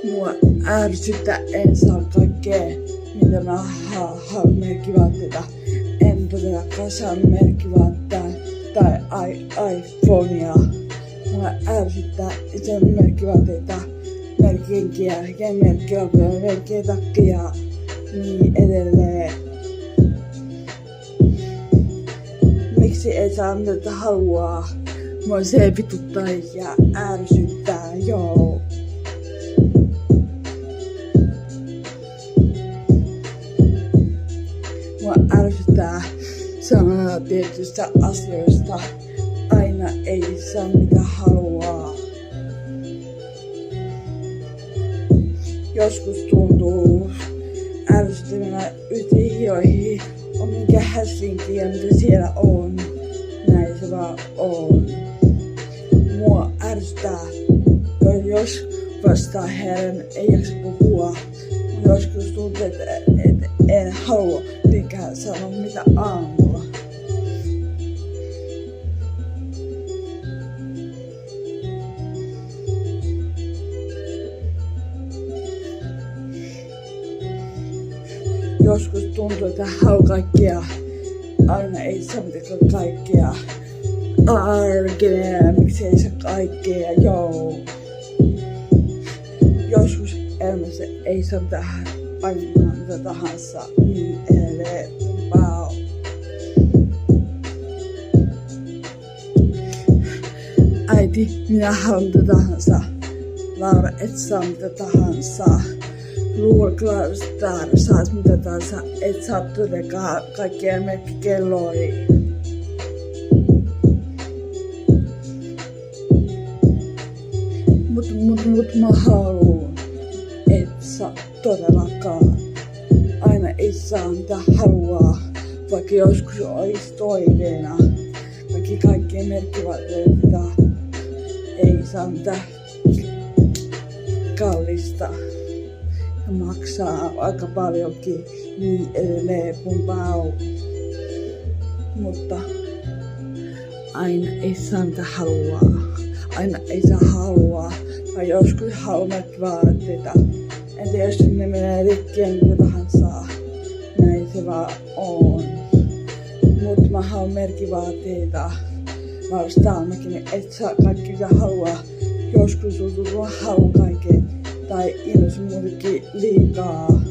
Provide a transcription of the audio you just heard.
Mua ärsyttää, en saa kaikkea, mitä mä haluan merkkivaatteita. En todellakaan saa merkkivaatteita tai iPhonea. Mua ärsyttää itse merkkivaatteita, merkkinkiä, merkkien takia, niin edelleen. Miksi ei saa mitä haluaa? Mua se vituttaa ja ärsyttää, joo. Mua ärsyttää sanoa tietystä asioista. Aina ei saa mitä haluaa. Joskus tuntuu ärsyttävänä ydinhioihin on minkä häslinkiä, mitä siellä on. Näin se vaan on. Mua ärsyttää, jos vastaa herran ei jaksa puhua. Joskus tuntuu, että en halua mikään sanoa mitä aamulla. Joskus tuntuu, että haluaa kaikkia. Aina ei saa mitään kaikkea. Arkinen, miksi ei saa kaikkea, joo. Joskus elämässä ei saa tähän aina mitä tahansa, niin edelleen. Wow. Äiti, minä haluan mitä tahansa. Laura, et saa mitä tahansa. Luulklaustar, saat mitä tahansa, et saa todellakaan kaikkia merkkikelloja. Mut mä haluun, et saa todellakaan. Aina ei saa mitä haluaa, vaikka joskus olis toiveena. Vaikka kaikkien merkkivaatteita ei saa mitä kallista. Maksaa aika paljonkin, niin edelleen pumpau. Mutta aina ei saa mitä haluaa. Aina ei saa haluaa. Tai joskus haluaa merkkivaatteita. En tiedä, jos ne menee rikkiä mitä tahansa. Näin se vaan on. Mut mä haluan merkkivaatteita. Mä vastaan Mäkinen, et saa kaikki mitä haluaa. Joskus tuntuu, että mä haluan kaiken. Tai ilmeisesti muutenkin liikaa.